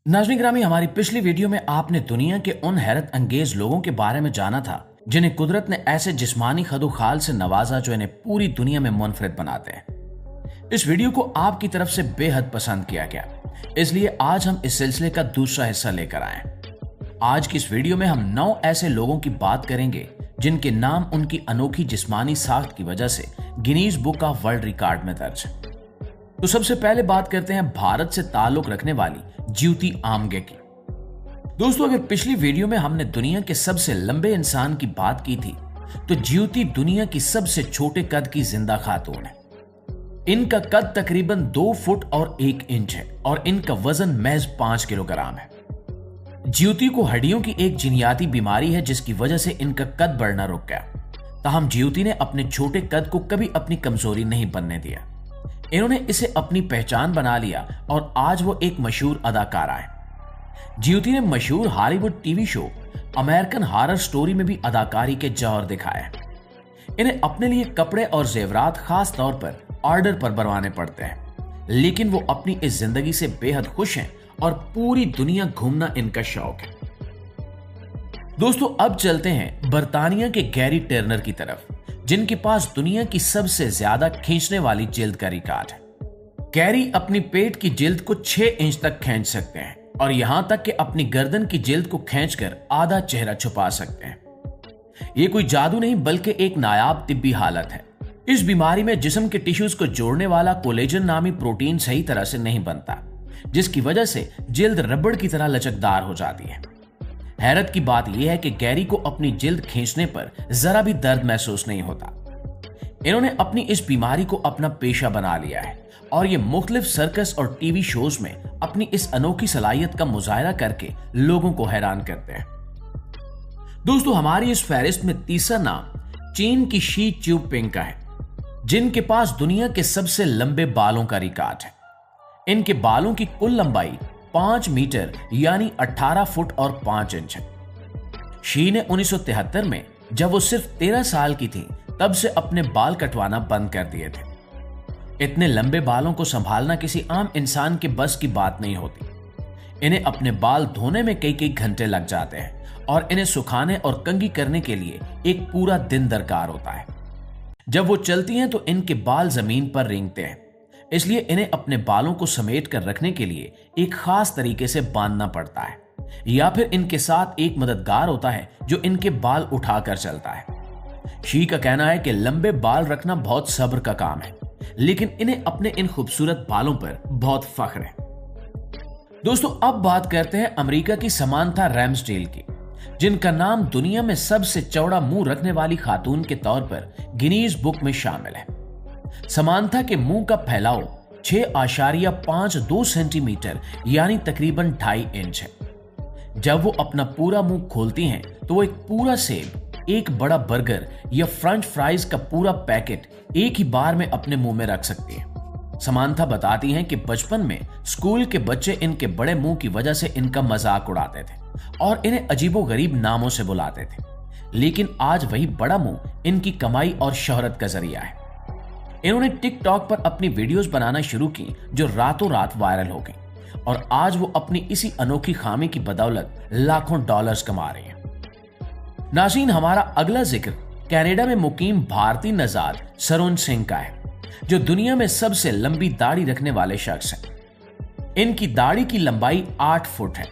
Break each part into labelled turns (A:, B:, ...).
A: नाज़रीन गिरामी, हमारी पिछली वीडियो में आपने दुनिया के उन हैरत अंगेज लोगों के बारे में जाना था जिन्हें कुदरत ने ऐसे जिस्मानी खदोखाल से नवाजा जो इन्हें पूरी दुनिया में मुनफरिद बनाते हैं। इस वीडियो को आपकी तरफ से बेहद पसंद किया गया, इसलिए आज हम इस सिलसिले का दूसरा हिस्सा लेकर आए। आज की इस वीडियो में हम 9 ऐसे लोगों की बात करेंगे जिनके नाम उनकी अनोखी जिस्मानी साख्त की वजह से Guinness book of world record में दर्ज है। तो सबसे पहले बात करते हैं भारत से ताल्लुक रखने वाली ज्योति आमगे की। दोस्तों, अगर पिछली वीडियो में हमने दुनिया के सबसे लंबे इंसान की बात की थी, तो ज्योति दुनिया की सबसे छोटे कद की जिंदा खातून है। इनका कद तकरीबन 2 फुट और 1 इंच है और इनका वजन महज 5 किलोग्राम है। ज्योति को हड्डियों की एक जिनियाती बीमारी है जिसकी वजह से इनका कद बढ़ना रुक गया। ताहम ज्योति ने अपने छोटे कद को कभी अपनी कमजोरी नहीं बनने दिया। इन्होंने इसे अपनी पहचान बना लिया और आज वो एक मशहूर अदाकारा है। ज्योति ने मशहूर Hollywood TV show American horror story में भी अदाकारी के जौहर दिखाए हैं। इन्हें अपने लिए कपड़े और जेवरात खास तौर पर ऑर्डर पर बनवाने पड़ते हैं, लेकिन वो अपनी इस जिंदगी से बेहद खुश हैं और पूरी दुनिया घूमना इनका शौक है। दोस्तों, अब चलते हैं बर्तानिया के गैरी टर्नर की तरफ, जिनके पास दुनिया की सबसे ज्यादा खींचने वाली जिल्द का रिकॉर्ड है। गैरी अपनी पेट की जिल्द को 6 इंच तक खींच सकते हैं और यहां तक कि अपनी गर्दन की जिल्द को खींचकर आधा चेहरा छुपा सकते हैं। ये कोई जादू नहीं बल्कि एक नायाब तिब्बी हालत है। इस बीमारी में जिस्म के टिश्यूज को जोड़ने वाला कोलेजन नामी प्रोटीन सही तरह से नहीं बनता, जिसकी वजह से जिल्द रबड़ की तरह लचकदार हो जाती है। हैरत की बात यह है कि गैरी को अपनी जिल्द खींचने पर जरा भी दर्द महसूस नहीं होता। इन्होंने अपनी इस बीमारी को अपना पेशा बना लिया है और ये मुख्तलिफ सर्कस और टीवी शोज में अपनी इस अनोखी सलाहियत का मुजाहरा करके लोगों को हैरान करते हैं। दोस्तों, हमारी इस फहरिस्त में तीसरा नाम चीन की शी चिनपिंग का है, जिनके पास दुनिया के सबसे लंबे बालों का रिकॉर्ड है। इनके बालों की कुल लंबाई 5 मीटर यानी 18 फुट और 5 इंच है। शी ने 1973 में जब वो सिर्फ 13 साल की थी तब से अपने बाल कटवाना बंद कर दिए थे। इतने लंबे बालों को संभालना किसी आम इंसान के बस की बात नहीं होती। इन्हें अपने बाल धोने में कई घंटे लग जाते हैं और इन्हें सुखाने और कंघी करने के लिए एक पूरा दिन दरकार होता है। जब वो चलती हैं तो इनके बाल जमीन पर रेंगते हैं, इसलिए इन्हें अपने बालों को समेट कर रखने के लिए एक खास तरीके से बांधना पड़ता है, या फिर इनके साथ एक मददगार होता है जो इनके बाल उठाकर चलता है। शी का कहना है कि लंबे बाल रखना बहुत सब्र का काम है, लेकिन इन्हें अपने इन खूबसूरत बालों पर बहुत फख्र है। दोस्तों, अब बात करते हैं अमेरिका की समांथा रैम्सडेल की, जिनका नाम दुनिया में सबसे चौड़ा मुंह रखने वाली खातून के तौर पर गिनीज बुक में शामिल है। समांथा के मुंह का फैलाव 6.52 सेंटीमीटर यानी तकरीबन 2.5 इंच है। जब वो अपना पूरा मुंह खोलती हैं तो वो एक पूरा सेब, एक बड़ा बर्गर या फ्रेंच फ्राइज का पूरा पैकेट एक ही बार में अपने मुंह में रख सकती है। समांथा बताती हैं कि बचपन में स्कूल के बच्चे इनके बड़े मुंह की वजह से इनका मजाक उड़ाते थे और इन्हें अजीबोगरीब नामों से बुलाते थे, लेकिन आज वही बड़ा मुंह इनकी कमाई और शोहरत का जरिया है। इन्होंने टिकटॉक पर अपनी वीडियोस बनाना शुरू की जो रातों रात वायरल हो गई और आज वो अपनी इसी अनोखी खामी की बदौलत लाखों डॉलर्स कमा रही हैं। नाज़रीन, हमारा अगला जिक्र कनाडा में मुकीम भारतीय नजाद सरोन सिंह का है, जो दुनिया में सबसे लंबी दाढ़ी रखने वाले शख्स हैं। इनकी दाढ़ी की लंबाई 8 फुट है।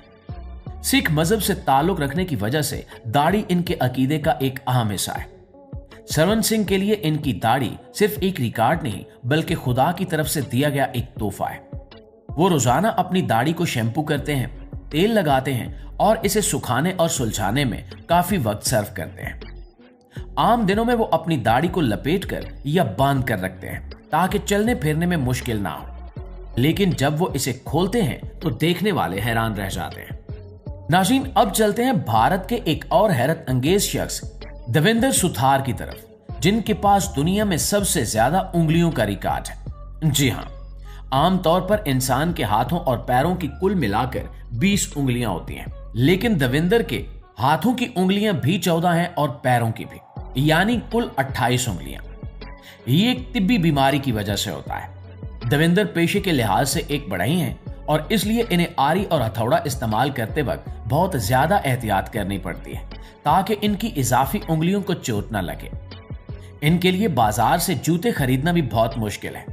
A: सिख मजहब से ताल्लुक रखने की वजह से दाढ़ी इनके अकीदे का एक अहम हिस्सा है। सरवन सिंह के लिए इनकी दाढ़ी सिर्फ एक रिकॉर्ड नहीं बल्कि खुदा की तरफ से दिया गया एक तोहफा है। वो रोजाना अपनी दाढ़ी को शैम्पू करते हैं, तेल लगाते हैं और इसे सुखाने और सुलझाने में काफी वक्त सर्व करते हैं। आम दिनों में वो अपनी दाढ़ी को लपेटकर या बांध कर रखते हैं ताकि चलने फिरने में मुश्किल ना हो, लेकिन जब वो इसे खोलते हैं तो देखने वाले हैरान रह जाते हैं। नाज़रीन, अब चलते हैं भारत के एक और हैरत अंगेज शख्स देवेंद्र सुथार की तरफ, जिनके पास दुनिया में सबसे ज्यादा उंगलियों का रिकॉर्ड है। जी हां, आमतौर पर इंसान के हाथों और पैरों की कुल मिलाकर 20 उंगलियां होती हैं, लेकिन देवेंद्र के हाथों की उंगलियां भी 14 हैं और पैरों की भी, यानी कुल 28 उंगलियां। ये एक तिब्बी बीमारी की वजह से होता है। देवेंद्र पेशे के लिहाज से एक बढ़ई हैं और इसलिए इन्हें आरी और हथौड़ा इस्तेमाल करते वक्त बहुत ज्यादा एहतियात करनी पड़ती है ताकि इनकी इजाफी उंगलियों को चोट न लगे। इनके लिए बाजार से जूते खरीदना भी बहुत मुश्किल है,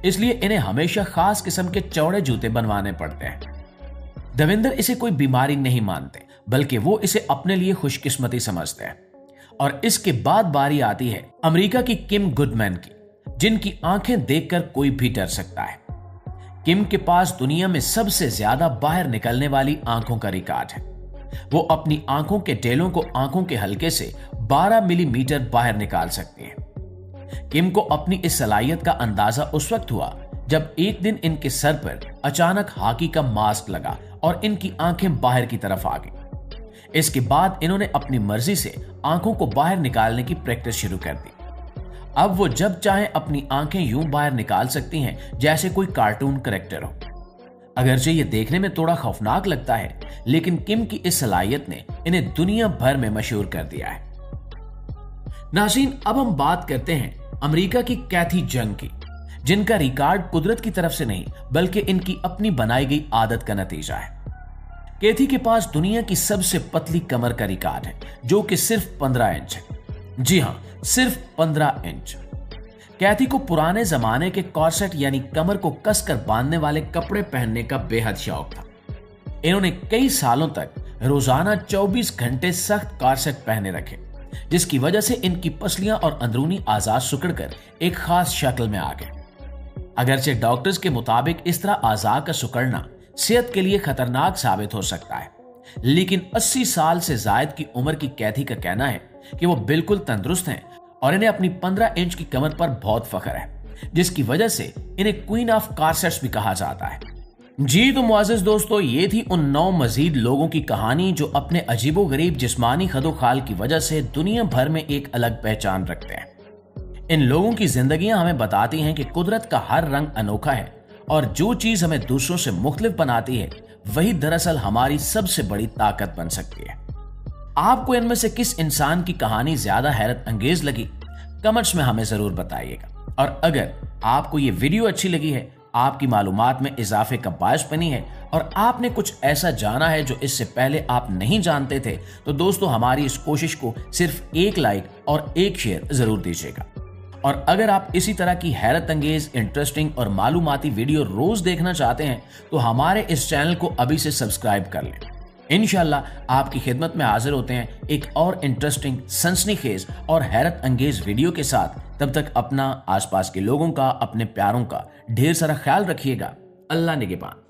A: इसलिए इन्हें हमेशा खास किस्म के चौड़े जूते बनवाने पड़ते हैं। देवेंद्र इसे कोई बीमारी नहीं मानते, बल्कि वो इसे अपने लिए खुशकिस्मती समझते हैं। और इसके बाद बारी आती है अमेरिका की किम गुडमैन की, जिनकी आंखें देखकर कोई भी डर सकता है। किम के पास दुनिया में सबसे ज्यादा बाहर निकलने वाली आंखों का रिकॉर्ड है। वो अपनी आंखों के टेलों को आंखों के हल्के से 12 मिलीमीटर बाहर निकाल सकती हैं। किम को अपनी इस सलाहियत का अंदाजा उस वक्त हुआ जब एक दिन इनके सर पर अचानक हॉकी का मास्क लगा और इनकी आंखें बाहर की तरफ आ गई। इसके बाद इन्होंने अपनी मर्जी से आंखों को बाहर निकालने की प्रैक्टिस शुरू कर दी। अब वो जब चाहे अपनी आंखें यूं बाहर निकाल सकती हैं जैसे कोई कार्टून कैरेक्टर हो। अगरचे ये देखने में थोड़ा खौफनाक लगता है, लेकिन किम की इस सलाहियत ने इन्हें दुनिया भर में मशहूर कर दिया है। नाज़रीन, अब हम बात करते हैं अमेरिका की कैथी जंग की, जिनका रिकॉर्ड कुदरत की तरफ से नहीं बल्कि इनकी अपनी बनाई गई आदत का नतीजा है। कैथी के पास दुनिया की सबसे पतली कमर का रिकॉर्ड है, जो कि सिर्फ 15 इंच है। जी हां, सिर्फ 15 इंच। कैथी को पुराने जमाने के कॉर्सेट यानी कमर को कसकर बांधने वाले कपड़े पहनने का बेहद शौक था। इन्होंने कई सालों तक रोजाना 24 घंटे सख्त कॉर्सेट पहने रखे, जिसकी वजह से इनकी पसलियां और अंदरूनी आजाद सिकुड़कर एक खास शक्ल में आ गए। अगरचे डॉक्टर्स के मुताबिक इस तरह आजाद का सिकुड़ना सेहत के लिए खतरनाक साबित हो सकता है, लेकिन 80 साल से जायद की उम्र की कैथी का कहना है कि वो बिल्कुल तंदुरुस्त हैं और इन्हें अपनी 15 इंच की कमर पर बहुत फख्र है, जिसकी वजह से इन्हें क्वीन ऑफ कॉर्सेट्स भी कहा जाता है। जी तो मुआज़िज़ दोस्तों, ये थी उन 9 मजीद लोगों की कहानी जो अपने अजीबोगरीब जिस्मानी खदोखाल की वजह से दुनिया भर में एक अलग पहचान रखते हैं। इन लोगों की जिंदगियां हमें बताती हैं कि कुदरत का हर रंग अनोखा है और जो चीज हमें दूसरों से मुख्तलिफ बनाती है वही दरअसल हमारी सबसे बड़ी ताकत बन सकती है। आपको इनमें से किस इंसान की कहानी ज्यादा हैरत अंगेज लगी, कमेंट्स में हमें जरूर बताइएगा। और अगर आपको ये वीडियो अच्छी लगी है, आपकी मालूमात में इजाफे का बायस बनी है और आपने कुछ ऐसा जाना है जो इससे पहले आप नहीं जानते थे, तो दोस्तों हमारी इस कोशिश को सिर्फ एक लाइक और एक शेयर जरूर दीजिएगा। और अगर आप इसी तरह की हैरत अंगेज, इंटरेस्टिंग और मालूमाती वीडियो रोज देखना चाहते हैं तो हमारे इस चैनल को अभी से सब्सक्राइब कर लें। इंशाल्लाह आपकी खिदमत में हाजिर होते हैं एक और इंटरेस्टिंग, सनसनीखेज और हैरत अंगेज वीडियो के साथ। तब तक अपना, आसपास के लोगों का, अपने प्यारों का ढेर सारा ख्याल रखिएगा। अल्लाह निगहबान।